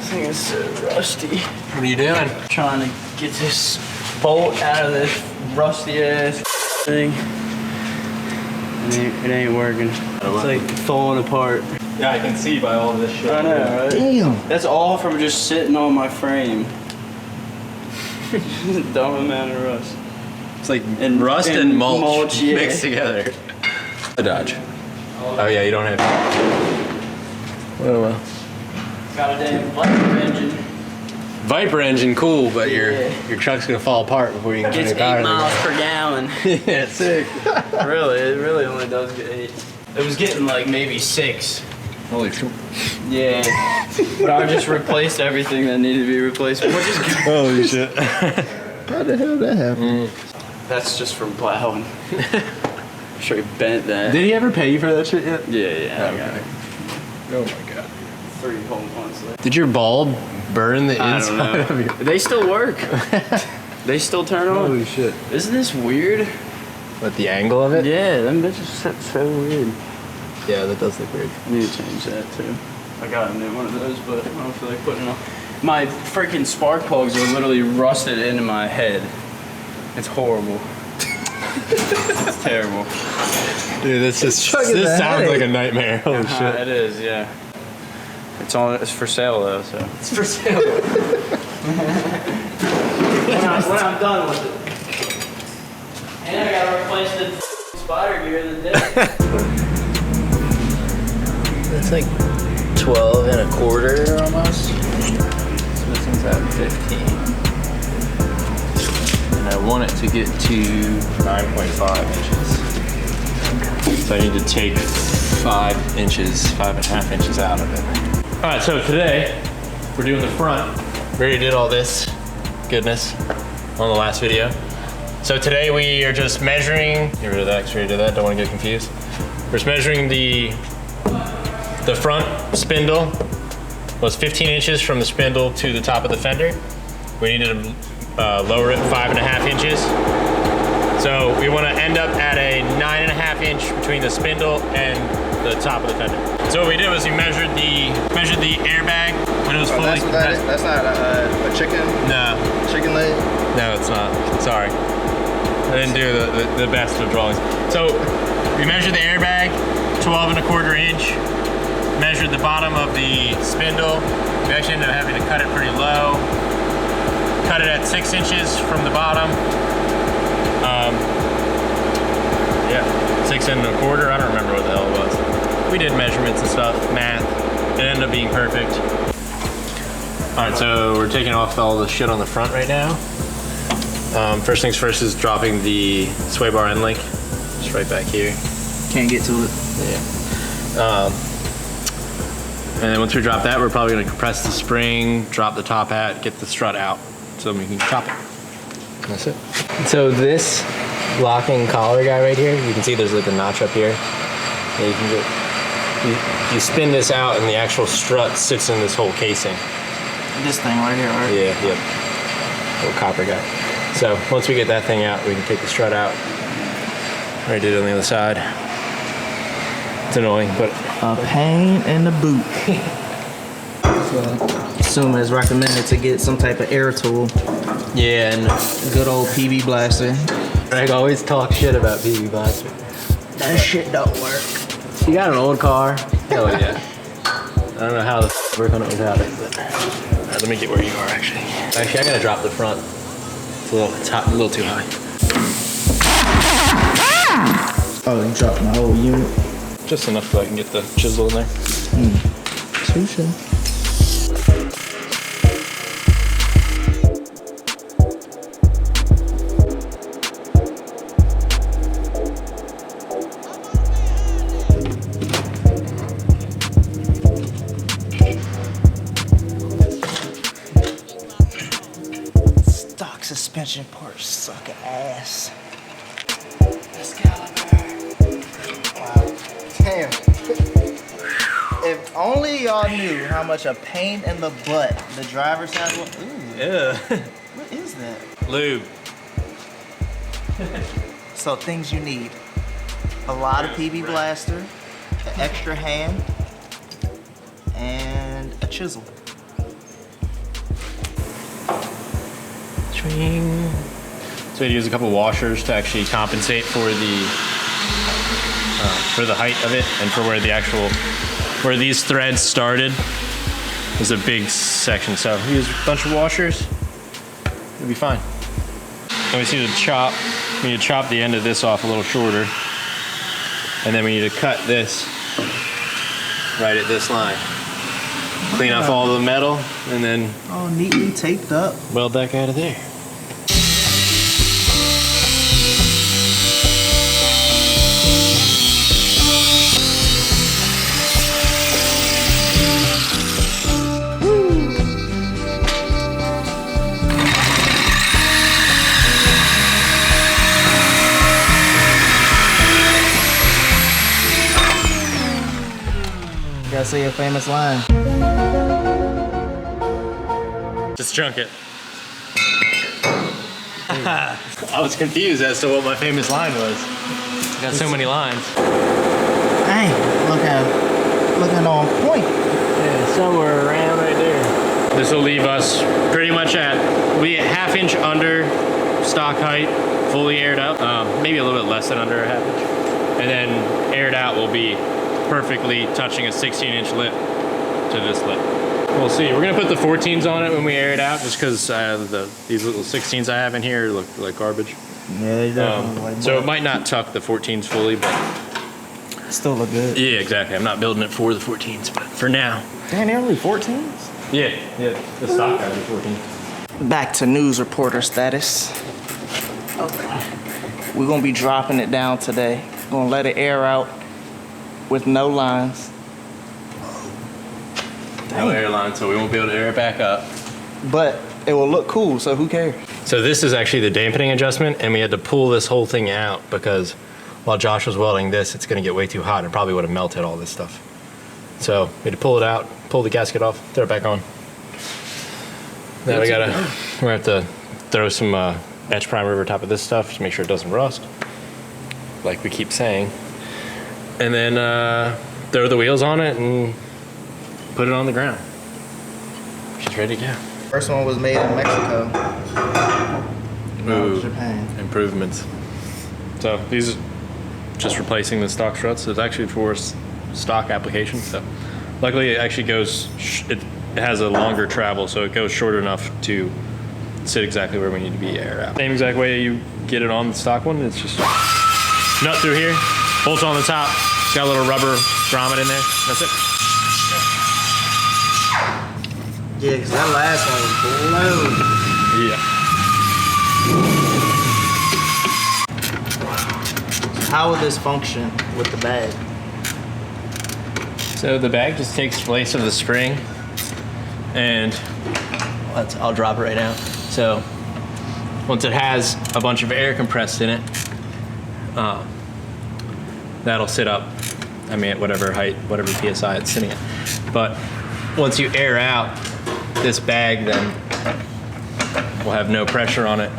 thing is so rusty. What are you doing? Trying to get this bolt out of this rusty ass thing. It ain't working. It's like falling apart. Yeah, I can see by all this shit. I know, right? Damn. That's all from just sitting on my frame. Dumb amount of rust. It's like rust and mulch yeah. mixed together. A Dodge. Oh yeah, you don't have. Oh well. Got a damn Viper engine. Viper engine, cool, but your truck's gonna fall apart before you can get Gets it out 8 miles per gallon. Yeah, sick. Really, it really only does get 8. It was getting like maybe 6. Holy shit. Yeah, but I just replaced everything that needed to be replaced. Which is good. Holy shit. How the hell did that happen? That's just from plowing. I'm sure he bent that. Did he ever pay you for that shit yet? Yeah. Okay. Oh my god. 3 whole months later. Did your bulb burn the I inside don't of know. your... They still work. They still turn on. Holy shit. Isn't this weird? What, the angle of it? Yeah, them bitches sit so weird. Yeah, that does look weird. I need to change that too. I got a new one of those, but I don't feel like putting it on. My freaking spark plugs are literally rusted into my head. It's horrible. It's terrible. Dude, this sounds like a nightmare. Holy shit. It is, yeah. It's for sale though, so. It's for sale. when I'm done with it. And I gotta replace the spider gear in the deck. It's like 12 and a quarter almost. So this one's at 15. And I want it to get to 9.5 inches. So I need to take 5.5 inches out of it. All right, so today we're doing the front. We already did all this goodness on the last video. So today we are just measuring, get rid of that, did that, don't want to get confused. We're just measuring the front spindle was 15 inches from the spindle to the top of the fender. We needed to lower it 5.5 inches. So we want to end up at a 9.5 inch between the spindle and the top of the fender. So what we did was we measured the airbag when it was fully compressed. That's not a chicken? No. Chicken leg? No, it's not. Sorry. I didn't do the best of drawings. So we measured the airbag, 12.25 inch. Measured the bottom of the spindle. We actually ended up having to cut it pretty low. Cut it at 6 inches from the bottom. Yeah, 6.25. I don't remember what the hell it was. We did measurements and stuff, math. It ended up being perfect. All right, so we're taking off all the shit on the front right now. First things first is dropping the sway bar end link. Just right back here. Can't get to it. Yeah. And then once we drop that, we're probably gonna compress the spring, drop the top hat, get the strut out so we can chop it. That's it. So this locking collar guy right here, you can see there's like a notch up here. And you can get, you spin this out and the actual strut sits in this whole casing. This thing right here, right? Yeah, yep. Little copper guy. So once we get that thing out, we can take the strut out. Already did it on the other side. It's annoying, but A pain in the boot. Assume it's recommended to get some type of air tool. yeah, and Good old PB blaster. Greg always talks shit about PB Blaster. That shit don't work. You got an old car? Hell yeah. I don't know how the we're gonna without it, but let me get where you are actually. Actually, I gotta drop the front. It's a little too high. Oh, you dropped my whole unit. Just enough so I can get the chisel in there. Touche. Stock suspension parts suck ass. Wow. Damn. If only y'all knew how much a pain in the butt the driver's side was. Ooh, Yeah. what is that? Lube. So things you need. A lot of PB Blaster, an extra hand, and a chisel. Swing. So we use a couple washers to actually compensate for the height of it and for where these threads started. There's a big section, so we use a bunch of washers. It'll be fine. And we need to chop the end of this off a little shorter. And then we need to cut this right at this line. Clean off all the metal and then all neatly taped up. Weld that guy to there. Gotta say a famous line. Just chunk it. I was confused as to what my famous line was. I got so many lines. Dang, looking on point. Yeah, somewhere around right there. This will leave us pretty much we'll be at 1/2 inch under stock height, fully aired up. Maybe a little bit less than under a 1/2 inch. And then aired out will be perfectly touching a 16-inch lip to this lip. We'll see. We're gonna put the 14s on it when we air it out, just because these little 16s I have in here look like garbage. Yeah, they definitely. So it might not tuck the 14s fully, but still look good. yeah, exactly. I'm not building it for the 14s, but for now. Damn, they're only 14s? Yeah, the stock guys are 14. Back to news reporter status. We're gonna be dropping it down today. Gonna let it air out with no lines. No airline, so we won't be able to air it back up. But it will look cool, so who cares? So this is actually the dampening adjustment, and we had to pull this whole thing out because while Josh was welding this, it's gonna get way too hot and probably would have melted all this stuff. So we had to pull it out, pull the gasket off, throw it back on. Now we're gonna have to throw some etch primer over top of this stuff to make sure it doesn't rust, like we keep saying. And then throw the wheels on it and put it on the ground. She's ready to go. First one was made in Mexico. Ooh, Japan. improvements. So these are just replacing the stock struts. It's actually for stock application. So luckily it actually goes, it has a longer travel, so it goes short enough to sit exactly where we need to be air out. Same exact way you get it on the stock one. It's just nut through here, bolts on the top. It's got a little rubber grommet in there. That's it. Yeah, because that last one was blowed. Yeah. How would this function with the bag? So the bag just takes place of the spring, and I'll drop it right now. So once it has a bunch of air compressed in it, that'll sit up, I mean, at whatever height, whatever PSI it's sitting at. But once you air out, this bag then will have no pressure on it,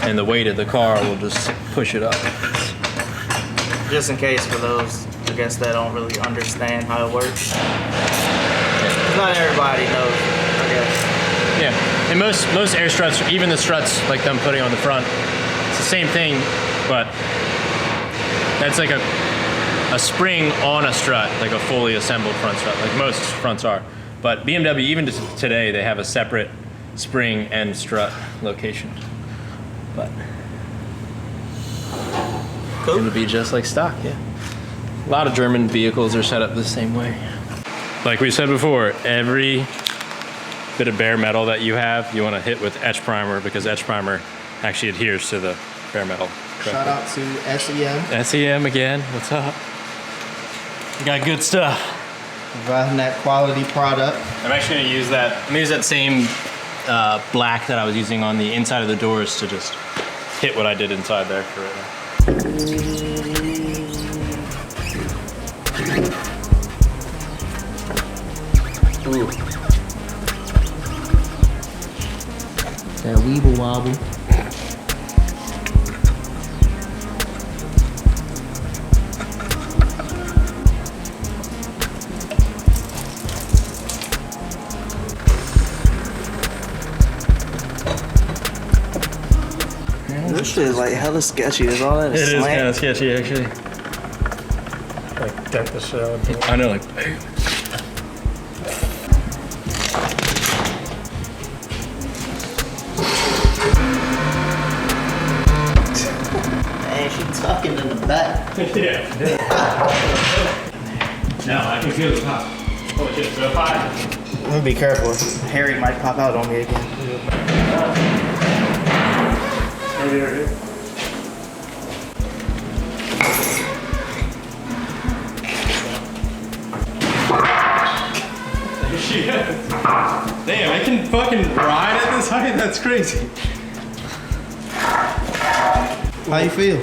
and the weight of the car will just push it up. Just in case for those, I guess, that don't really understand how it works. Not everybody knows, I guess. Yeah, and most air struts, even the struts like them putting on the front, it's the same thing, but that's like a spring on a strut, like a fully assembled front strut, like most fronts are. But BMW, even today, they have a separate spring and strut location. But Cool. it'll be just like stock, yeah. A lot of German vehicles are set up the same way. Like we said before, every bit of bare metal that you have, you want to hit with etch primer, because etch primer actually adheres to the bare metal correctly. Shout out to SEM. SEM again, what's up? We got good stuff. Providing that quality product. I'm actually gonna use that. I'm gonna use that same black that I was using on the inside of the doors to just hit what I did inside there for right now. Ooh. That weeble wobble. This shit is like hella sketchy. Is all that It is slant? kind of sketchy, actually. Like dent the shit out of it. I know, like. Man, she tucking in the back. Yeah. Now I can feel the pop. Oh shit, so high. I'm gonna be careful. Harry might pop out on me again. Maybe right here. Damn, I can fucking ride at this height? That's crazy. How you feel?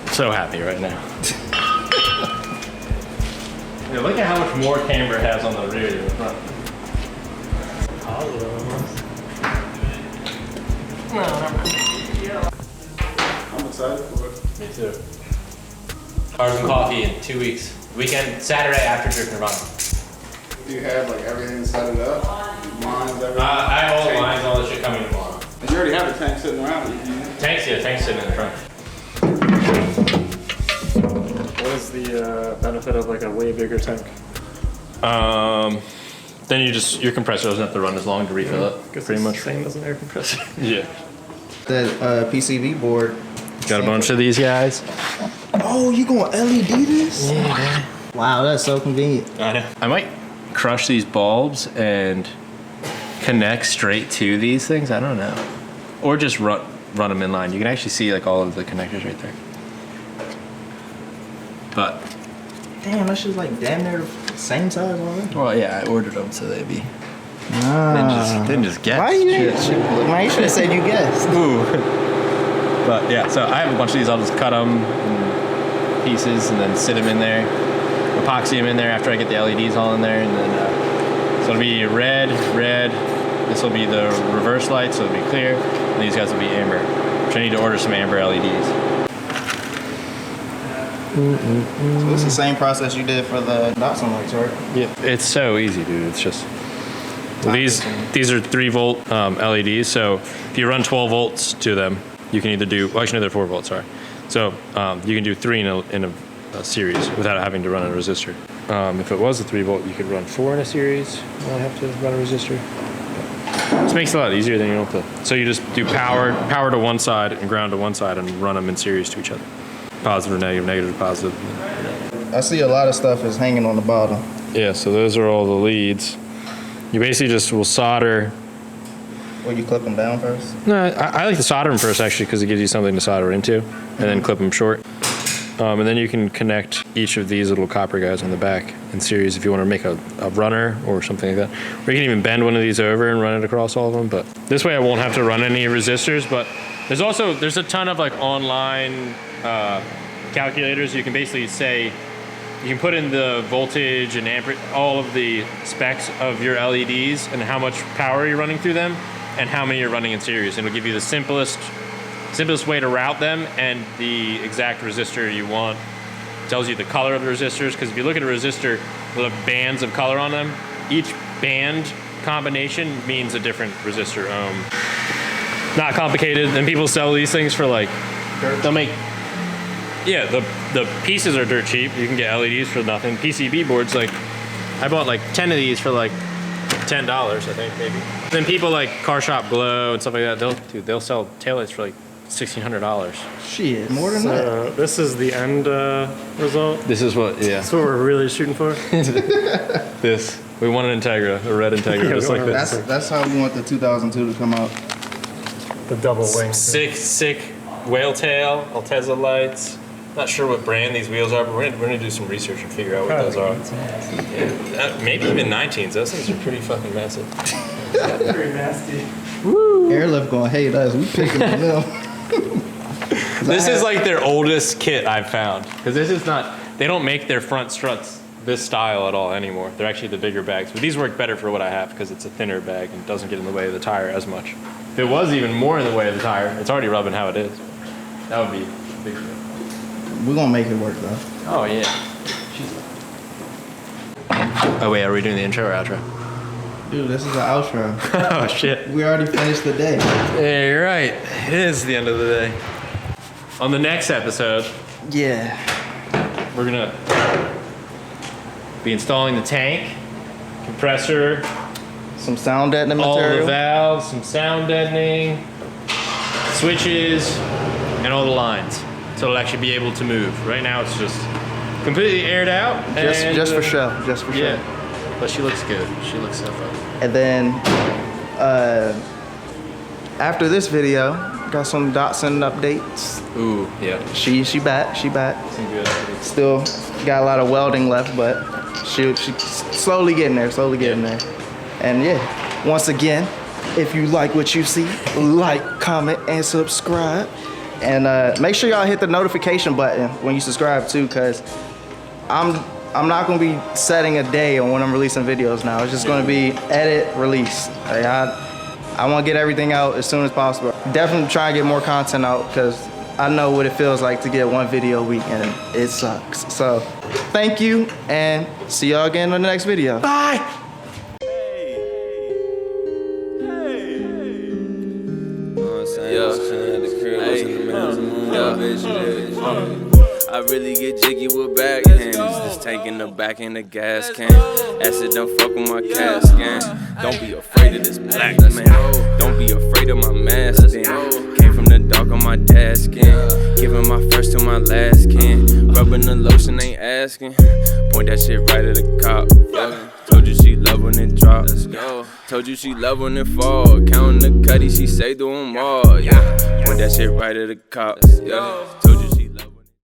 So happy right now. Yeah, look at how much more camber it has on the rear than the front. I'm excited for it. Me too. Cars and coffee in 2 weeks. Weekend, Saturday after Drift Nirvana. Do you have like everything set it up? Lines, everything? I have all the lines, all this shit coming tomorrow. And you already have a tank sitting around. Tanks sitting in the front. What is the benefit of like a way bigger tank? Then your compressor doesn't have to run as long to refill it. Pretty much. Same as an air compressor. Yeah. That PCB board. Got a bunch of these guys. Oh, you gonna LED this? Yeah. Wow, that's so convenient. I know. I might crush these bulbs and connect straight to these things. I don't know. Or just run them in line. You can actually see like all of the connectors right there. But Damn, that shit's like damn near the same size already. well, yeah, I ordered them so they'd be. Ah. Didn't just get. Why you should have said you guessed. Ooh. But yeah, so I have a bunch of these. I'll just cut them in pieces and then sit them in there, epoxy them in there after I get the LEDs all in there, and then so it'll be red. This will be the reverse light, so it'll be clear. And these guys will be amber. Which I need to order some amber LEDs. So it's the same process you did for the Datsun lights, right? Yeah, it's so easy, dude. It's just these are 3-volt LEDs. So if you run 12 volts to them, you can either do. Well, actually, no, they're 4 volts. Sorry. So you can do 3 in a series without having to run a resistor. If it was a 3-volt, you could run 4 in a series. You don't have to run a resistor. This makes it a lot easier than you don't have to. So you just do power to one side and ground to one side and run them in series to each other. Positive or negative, negative to positive. I see a lot of stuff is hanging on the bottom. Yeah, so those are all the leads. You basically just will solder. Will you clip them down first? No, I like to solder them first actually because it gives you something to solder into, and then clip them short. And then you can connect each of these little copper guys on the back in series if you want to make a runner or something like that. Or you can even bend one of these over and run it across all of them. But this way I won't have to run any resistors. But there's a ton of like online calculators. You can basically say, you can put in the voltage and amperage, all of the specs of your LEDs and how much power you're running through them and how many you're running in series. It'll give you the simplest way to route them and the exact resistor you want. It tells you the color of the resistors, because if you look at a resistor with bands of color on them, each band combination means a different resistor ohm. Not complicated, and people sell these things for like, they'll make, yeah, the pieces are dirt cheap. You can get LEDs for nothing. PCB boards, like, I bought like 10 of these for like $10, I think, maybe. Then people like Car Shop Glow and stuff like that, they'll sell taillights for like $1,600. Shit, more than that. This is the end result. This is what, yeah. That's what we're really shooting for. This. We want an Integra, a red Integra, just like this. That's how we want the 2002 to come out. The double wing. Sick whale tail, Altezza lights. Not sure what brand these wheels are, but we're gonna do some research and figure out what those are. Yeah, maybe even 19s. Those things are pretty fucking massive. Very nasty. Woo! Airlift gonna hate us. We picking them. This is like their oldest kit I've found, because this is not. They don't make their front struts this style at all anymore. They're actually the bigger bags, but these work better for what I have because it's a thinner bag and doesn't get in the way of the tire as much. If it was even more in the way of the tire, it's already rubbing how it is. That would be a big deal. We're gonna make it work though. Oh yeah. Oh wait, are we doing the intro or outro? Dude, this is the outro. Oh shit. We already finished the day. Yeah, you're right. It is the end of the day. on the next episode, Yeah. we're gonna be installing the tank, compressor, Some sound deadening all the material. valves, some sound deadening, switches, and all the lines. So it'll actually be able to move. Right now it's just completely aired out. And, Just for show. Just for show. Yeah. But she looks good. She looks so fun. And then after this video, got some Datsun updates. Ooh, yeah. She back. Some good. Still got a lot of welding left, but she slowly getting there. And yeah, once again, if you like what you see, like, comment, and subscribe. And make sure y'all hit the notification button when you subscribe too, cause I'm not gonna be setting a day on when I'm releasing videos now. It's just gonna be edit, release. Like, I want to get everything out as soon as possible. Definitely try and get more content out because I know what it feels like to get one video a week and it sucks. So thank you and see y'all again in the next video. Bye. I really get jiggy with backhands. Just taking the back in the gas can. Acid don't fuck with my casket. Don't be afraid of this black man. Don't be afraid of my mask. Then came from the dark on my dad's skin. Giving my first to my last kin. Rubbing the lotion, ain't asking. Point that shit right at the cop. Told you she love when it drop. Told you she love when it fall. Counting the cutty, she say do them all. Yeah. Point that shit right at the cop. Told you